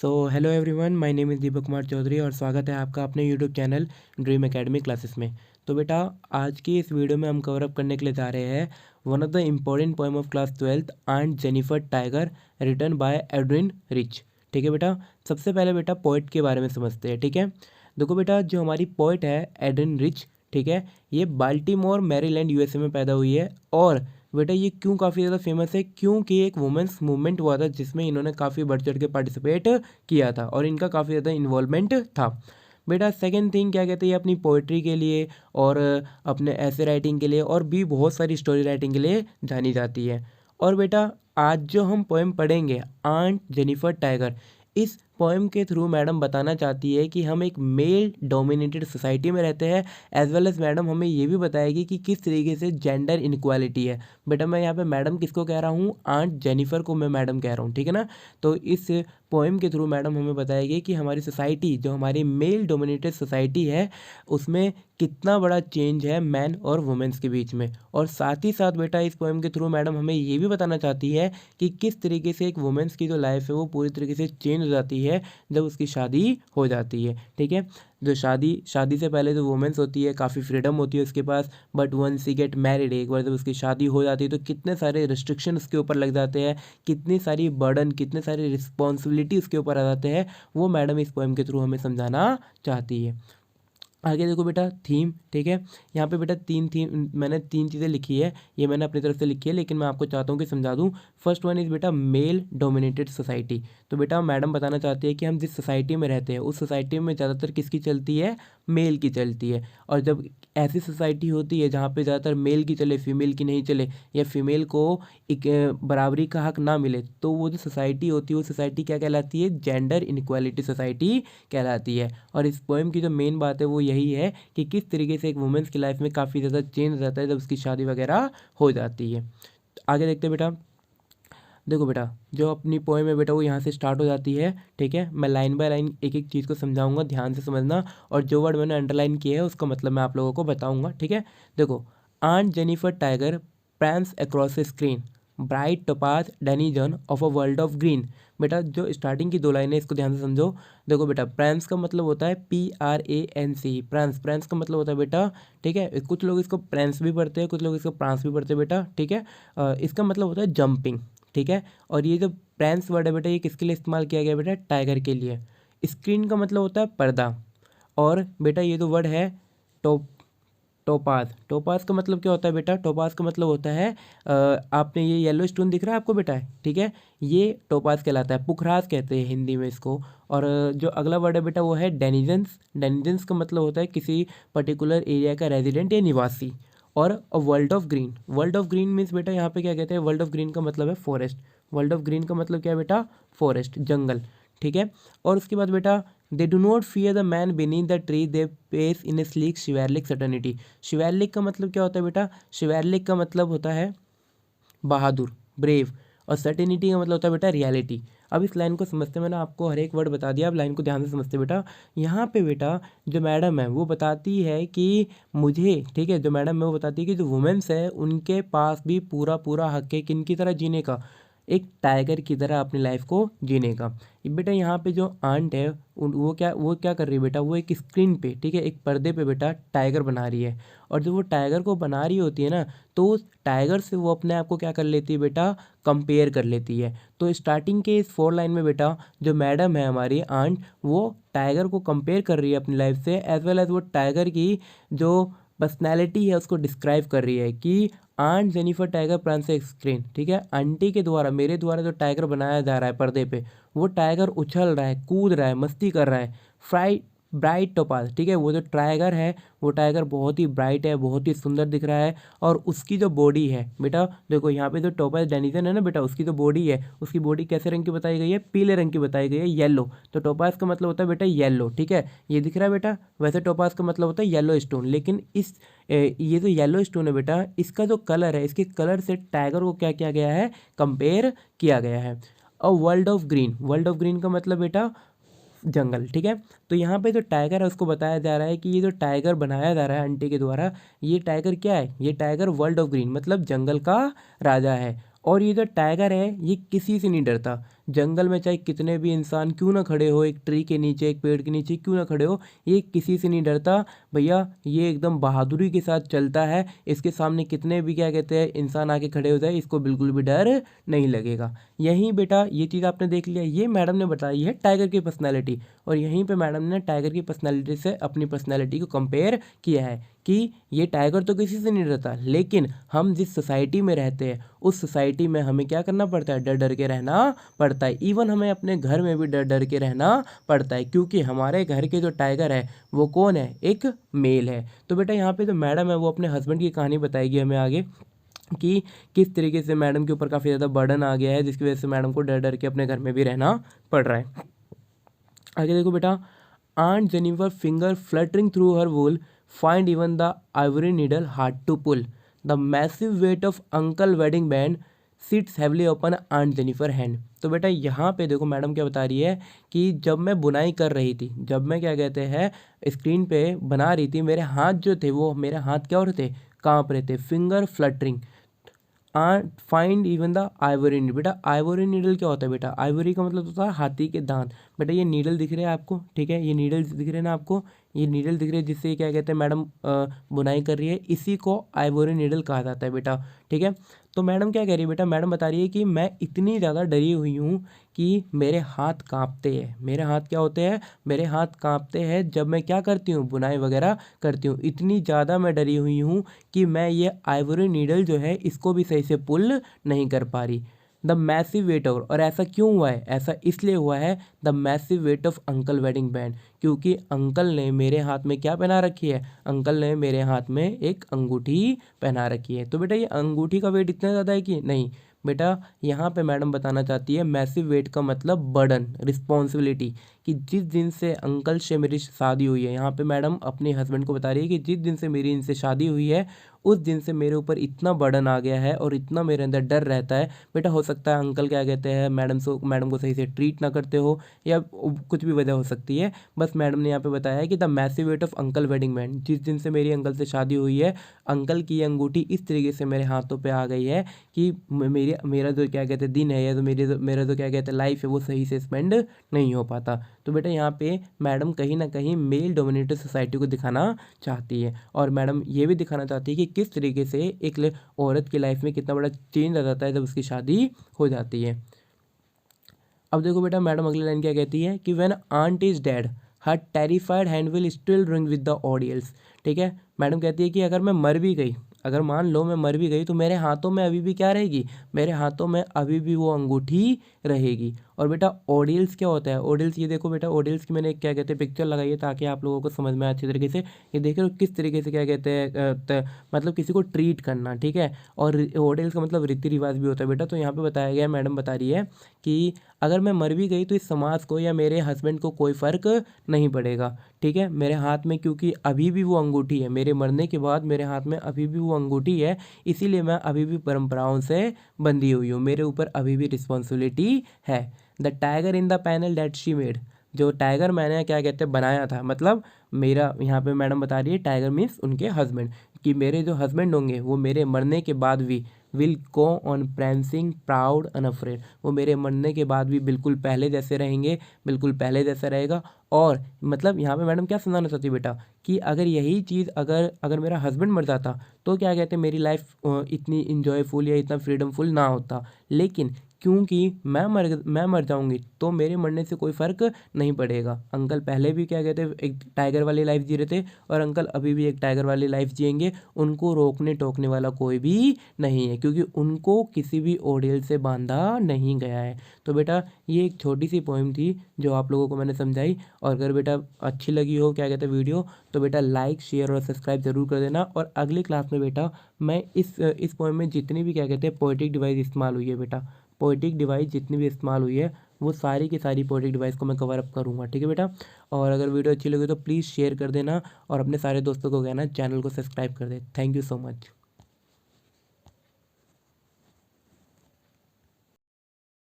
Hello everyone, my name is Deepak Kumar Chaudhary और स्वागत है आपका अपने YouTube channel dream academy classes में। तो बेटा, आज की इस वीडियो में हम कवर अप करने के लिए जा रहे हैं one of the important poem of class 12th aunt Jennifer tiger written by Adrienne Rich. ठीक है बेटा, सबसे पहले बेटा पोइट के बारे में समझते हैं। ठीक है, देखो बेटा, जो हमारी पोइट है एड्रिन रिच, ठीक है, ये बाल्टीमोर मैरीलैंड यूएसए में पैदा हुई है। और बेटा ये क्यों काफ़ी ज़्यादा फेमस है, क्योंकि एक वुमेंस मूवमेंट हुआ था जिसमें इन्होंने काफ़ी बढ़ चढ़ के पार्टिसिपेट किया था और इनका काफ़ी ज़्यादा इन्वॉल्वमेंट था। बेटा सेकंड थिंग क्या कहते हैं, अपनी पोइट्री के लिए और अपने ऐसे राइटिंग के लिए और भी बहुत सारी स्टोरी राइटिंग के लिए जानी जाती है। और बेटा आज जो हम पोएम पढ़ेंगे आंट जेनिफर टाइगर, इस पोएम के थ्रू मैडम बताना चाहती है कि हम एक मेल डोमिनेटेड सोसाइटी में रहते हैं, एज वेल एज मैडम हमें ये भी बताएगी कि किस तरीके से जेंडर इनक्वालिटी है। बेटा मैं यहाँ पे मैडम किसको कह रहा हूँ, आंट जेनिफर को मैं मैडम कह रहा हूँ, ठीक है ना। तो इस पोएम के थ्रू मैडम हमें बताएगी कि हमारी सोसाइटी, जो हमारी मेल डोमिनेटेड सोसाइटी है, उसमें कितना बड़ा चेंज है मैन और वुमेन्स के बीच में। और साथ ही साथ बेटा इस पोएम के थ्रू मैडम हमें ये भी बताना चाहती है कि किस तरीके से एक वुमेन्स की जो लाइफ है वो पूरी तरीके से चेंज हो जाती है जब उसकी शादी हो जाती है। ठीक है, जो शादी से पहले जो वुमेन्स होती है काफ़ी फ्रीडम होती है उसके पास, but one she get married, एक बार जब उसकी शादी हो जाती है तो कितने सारे रिस्ट्रिक्शन उसके ऊपर लग जाते हैं, कितनी सारी बर्डन, कितने सारी रिस्पॉन्सिबिलिटी उसके ऊपर आ जाते हैं, वो मैडम इस पोएम के थ्रू हमें समझाना चाहती है। आगे देखो बेटा थीम, ठीक है, यहाँ पे बेटा मैंने तीन चीज़ें लिखी है, ये मैंने अपनी तरफ से लिखी है लेकिन मैं आपको चाहता हूँ कि समझा दूँ। फर्स्ट वन इज़ बेटा मेल डोमिनेटेड सोसाइटी। तो बेटा मैडम बताना चाहती है कि हम जिस सोसाइटी में रहते हैं उस सोसाइटी में ज़्यादातर किसकी चलती है, मेल की चलती है। और जब ऐसी सोसाइटी होती है जहाँ पे ज़्यादातर मेल की चले, फीमेल की नहीं चले, या फीमेल को एक बराबरी का हक ना मिले, तो वो जो सोसाइटी होती है वो सोसाइटी क्या कहलाती है, जेंडर इनक्वालिटी सोसाइटी कहलाती है। और इस पोएम की जो मेन बात है वो यही है कि किस तरीके से एक वुमेन्स की लाइफ में काफ़ी ज़्यादा चेंज रहता है जब उसकी शादी वगैरह हो जाती है। आगे देखते हैं बेटा, देखो बेटा जो अपनी पोएम है बेटा वो यहाँ से स्टार्ट हो जाती है। ठीक है, मैं लाइन बाय लाइन एक एक चीज़ को समझाऊंगा, ध्यान से समझना, और जो वर्ड मैंने अंडरलाइन किया है उसका मतलब मैं आप लोगों को बताऊंगा। ठीक है, देखो, aunt Jennifer tiger prance across a screen, bright topaz denizen of a world of green. बेटा जो स्टार्टिंग की दो लाइनें इसको ध्यान से समझो। देखो बेटा प्रैंस का मतलब होता है PRANC, प्रैंस, प्रैंस का मतलब होता है बेटा, ठीक है, कुछ लोग इसको प्रैंस भी पढ़ते हैं, कुछ लोग इसको प्रांस भी पढ़ते हैं बेटा। ठीक है, इसका मतलब होता है जंपिंग। ठीक है, और ये जो प्रैंस वर्ड है बेटा ये किसके लिए इस्तेमाल किया गया बेटा, टाइगर के लिए। स्क्रीन का मतलब होता है पर्दा। और बेटा ये जो वर्ड है टॉप टोपाज, टोपाज का मतलब क्या होता है बेटा, टोपाज का मतलब होता है आपने ये येलो स्टोन दिख रहा है आपको बेटा, ठीक है, ये टोपाज कहलाता है, पुखराज कहते हैं हिंदी में इसको। और जो अगला वर्ड है बेटा वो है डेनिजेंस। डेनिजेंस का मतलब होता है किसी पर्टिकुलर एरिया का रेजिडेंट या निवासी। और अ world of green, world of green means बेटा यहाँ पे क्या कहते हैं, वर्ल्ड ऑफ ग्रीन का मतलब है फॉरेस्ट। वर्ल्ड ऑफ ग्रीन का मतलब क्या है बेटा, फॉरेस्ट, जंगल। ठीक है, और उसके बाद बेटा they do not fear the man beneath the tree they pace in a sleek chivalric certainty. Chivalric का मतलब क्या होता है बेटा, शिवैरलिक का मतलब होता है बहादुर, ब्रेव, और सर्टेनिटी का मतलब होता है बेटा रियलिटी। अब इस लाइन को समझते, मैंने आपको हर एक वर्ड बता दिया, अब लाइन को ध्यान से समझते बेटा। यहाँ पे बेटा जो मैडम है वो बताती है कि मुझे, ठीक है, जो मैडम है वो बताती है कि जो वुमेन्स है उनके पास भी पूरा पूरा हक है किन की तरह जीने का, एक टाइगर की तरह अपनी लाइफ को जीने का। बेटा यहाँ पे जो आंट है वो क्या कर रही है बेटा, वो एक स्क्रीन पे, ठीक है, एक पर्दे पे बेटा टाइगर बना रही है। और जब वो टाइगर को बना रही होती है ना, तो उस टाइगर से वो अपने आप को क्या कर लेती है बेटा, कंपेयर कर लेती है। तो स्टार्टिंग के इस 4 लाइन में बेटा जो मैडम है हमारी आंट, वो टाइगर को कंपेयर कर रही है अपनी लाइफ से, एज वेल एज वो टाइगर की जो पर्सनैलिटी है उसको डिस्क्राइब कर रही है कि aunt Jennifer tiger prance screen, ठीक है, आंटी के द्वारा, मेरे द्वारा जो टाइगर बनाया जा रहा है पर्दे पे, वो टाइगर उछल रहा है, कूद रहा है, मस्ती कर रहा है। फ्राई ब्राइट टोपाज, ठीक है, वो जो टाइगर है वो टाइगर बहुत ही ब्राइट है, बहुत ही सुंदर दिख रहा है। और उसकी जो बॉडी है बेटा, देखो यहाँ पे जो टोपाज डेनिजन है ना बेटा, उसकी जो बॉडी है, उसकी बॉडी कैसे रंग की बताई गई है, पीले रंग की बताई गई है, येलो। तो टोपाज का मतलब होता है बेटा येलो, ठीक है, ये दिख रहा है बेटा। वैसे टोपाज का मतलब होता है येलो स्टोन, लेकिन ये जो येलो स्टोन है बेटा, इसका जो कलर है, इसके कलर से टाइगर को क्या किया गया है, कंपेयर किया गया है। और world of green, world of green का मतलब बेटा जंगल। ठीक है, तो यहाँ पे जो टाइगर है उसको बताया जा रहा है कि ये जो टाइगर बनाया जा रहा है आंटी के द्वारा, ये टाइगर क्या है, ये टाइगर वर्ल्ड ऑफ ग्रीन मतलब जंगल का राजा है। और ये जो टाइगर है ये किसी से नहीं डरता। जंगल में चाहे कितने भी इंसान क्यों ना खड़े हो, एक ट्री के नीचे, एक पेड़ के नीचे क्यों ना खड़े हो, ये किसी से नहीं डरता भैया। ये एकदम बहादुरी के साथ चलता है। इसके सामने कितने भी क्या कहते हैं इंसान आके खड़े हो जाए, इसको बिल्कुल भी डर नहीं लगेगा। यहीं बेटा ये चीज़ आपने देख लिया, ये मैडम ने बताई है टाइगर की पर्सनैलिटी, और यहीं पर मैडम ने टाइगर की पर्सनैलिटी से अपनी पर्सनैलिटी को कंपेयर किया है कि ये टाइगर तो किसी से नहीं डरता, लेकिन हम जिस सोसाइटी में रहते हैं उस सोसाइटी में हमें क्या करना पड़ता है, डर डर के रहना पड़ता है। इवन हमें अपने घर में भी डर डर के रहना पड़ता है, क्योंकि हमारे घर के जो टाइगर है वो कौन है, एक मेल है। तो बेटा यहाँ पे जो मैडम है वो अपने हस्बैंड की कहानी बताएगी हमें आगे कि किस तरीके से मैडम के ऊपर काफ़ी ज़्यादा बर्डन आ गया है, जिसकी वजह से मैडम को डर डर के अपने घर में भी रहना पड़ रहा है। आगे देखो बेटा, Aunt Jennifer finger fluttering through her wool find even the ivory needle hard to pull. The massive weight of Uncle wedding band sits heavily upon Aunt Jennifer hand. तो बेटा यहाँ पे देखो मैडम क्या बता रही है कि जब मैं बुनाई कर रही थी, जब मैं क्या कहते हैं स्क्रीन पे बना रही थी, मेरे हाथ जो थे वो मेरे हाथ क्या हो रहे थे, काँप रहे थे। Finger fluttering find even the Ivory needle. बेटा आइवरी नीडल क्या होता है, बेटा आइवरी का मतलब होता है हाथी के दांत। बेटा ये नीडल दिख रहे हैं आपको, ठीक है, ये नीडल दिख रहे हैं ना आपको, ये नीडल दिख रहे हैं जिससे क्या कहते हैं मैडम बुनाई कर रही है, इसी को आइवरी नीडल कहा जाता है बेटा, ठीक है। तो मैडम क्या कह रही है बेटा, मैडम बता रही है कि मैं इतनी ज़्यादा डरी हुई हूँ कि मेरे हाथ कांपते हैं। मेरे हाथ क्या होते हैं, मेरे हाथ कांपते हैं जब मैं क्या करती हूँ, बुनाई वगैरह करती हूँ। इतनी ज़्यादा मैं डरी हुई हूँ कि मैं ये आइवरी नीडल जो है इसको भी सही से पुल नहीं कर पा रही। द मैसिव वेट ऑफ, और ऐसा क्यों हुआ है, ऐसा इसलिए हुआ है the massive weight of uncle wedding band, क्योंकि अंकल ने मेरे हाथ में क्या पहना रखी है, अंकल ने मेरे हाथ में एक अंगूठी पहना रखी है। तो बेटा ये अंगूठी का वेट इतना ज़्यादा है कि नहीं, बेटा यहाँ पे मैडम बताना चाहती है मैसिव वेट का मतलब बर्डन, रिस्पॉन्सिबिलिटी, कि जिस दिन से अंकल से मेरी शादी हुई है, यहाँ पे मैडम अपने हस्बैंड को बता रही है कि जिस दिन से मेरी इनसे शादी हुई है उस दिन से मेरे ऊपर इतना बर्डन आ गया है और इतना मेरे अंदर डर रहता है। बेटा हो सकता है अंकल क्या कहते हैं मैडम को सही से ट्रीट ना करते हो, या कुछ भी वजह हो सकती है। बस मैडम ने यहाँ पे बताया है कि the massive weight of uncle wedding band, जिस दिन से मेरी अंकल से शादी हुई है अंकल की ये अंगूठी इस तरीके से मेरे हाथों पे आ गई है कि मेरा जो क्या कहते हैं दिन है, या तो मेरा जो क्या कहते हैं लाइफ है वो सही से स्पेंड नहीं हो पाता। तो बेटा यहाँ पे मैडम कहीं ना कहीं मेल डोमिनेटेड सोसाइटी को दिखाना चाहती है, और मैडम ये भी दिखाना चाहती है कि किस तरीके से एक औरत की लाइफ में कितना बड़ा चेंज आ जाता है जब उसकी शादी हो जाती है। अब देखो बेटा मैडम अगली लाइन क्या कहती है कि when aunt is dead her terrified hand will still ring with the audience. ठीक है, मैडम कहती है कि अगर मैं मर भी गई, अगर मान लो मैं मर भी गई, तो मेरे हाथों में अभी भी क्या रहेगी, मेरे हाथों में अभी भी वो अंगूठी रहेगी। और बेटा ऑडियल्स क्या होता है, ऑडियल्स ये देखो बेटा, ऑडियल्स की मैंने क्या कहते हैं पिक्चर लगाई है ताकि आप लोगों को समझ में अच्छी तरीके से। ये देख रहे हो किस तरीके से क्या कहते हैं मतलब किसी को ट्रीट करना, ठीक है। और ऑडियल्स का मतलब रीति रिवाज भी होता है बेटा। तो यहाँ पे बताया गया है, मैडम बता रही है कि अगर मैं मर भी गई तो इस समाज को या मेरे हस्बैंड को कोई फ़र्क नहीं पड़ेगा, ठीक है। मेरे हाथ में क्योंकि अभी भी वो अंगूठी है, मेरे मरने के बाद मेरे हाथ में अभी भी वो अंगूठी है, इसीलिए मैं अभी भी परंपराओं से बंधी हुई हूँ, मेरे ऊपर अभी भी रिस्पॉन्सिबिलिटी है। The tiger in the panel that she made, जो टाइगर मैंने क्या कहते हैं बनाया था, मतलब मेरा यहाँ पे मैडम बता रही है टाइगर मीन्स उनके हस्बैंड, कि मेरे जो हस्बैंड होंगे वो मेरे मरने के बाद भी will go on prancing proud unafraid, वो मेरे मरने के बाद भी बिल्कुल पहले जैसे रहेंगे, बिल्कुल पहले जैसा रहेगा। और मतलब यहाँ पे मैडम क्या समझाना चाहती है बेटा, कि अगर यही चीज़ अगर अगर मेरा हस्बैंड मर जाता तो क्या कहते हैं मेरी लाइफ इतनी इन्जॉयफुल या इतना फ्रीडमफुल ना होता, लेकिन क्योंकि मैं मर जाऊंगी तो मेरे मरने से कोई फ़र्क नहीं पड़ेगा। अंकल पहले भी क्या कहते हैं एक टाइगर वाली लाइफ जी रहे थे, और अंकल अभी भी एक टाइगर वाली लाइफ जिएंगे, उनको रोकने टोकने वाला कोई भी नहीं है, क्योंकि उनको किसी भी ऑडियंस से बांधा नहीं गया है। तो बेटा ये एक छोटी सी पोएम थी जो आप लोगों को मैंने समझाई, और अगर बेटा अच्छी लगी हो क्या कहते हैं वीडियो, तो बेटा लाइक शेयर और सब्सक्राइब जरूर कर देना। और अगली क्लास में बेटा मैं इस पोएम में जितनी भी क्या कहते हैं पोएटिक डिवाइस इस्तेमाल हुई है बेटा, पोएटिक डिवाइस जितनी भी इस्तेमाल हुई है वो सारी की सारी पोएटिक डिवाइस को मैं कवर अप करूँगा, ठीक है बेटा। और अगर वीडियो अच्छी लगी तो प्लीज़ शेयर कर देना, और अपने सारे दोस्तों को कहना चैनल को सब्सक्राइब कर दे। Thank you so much.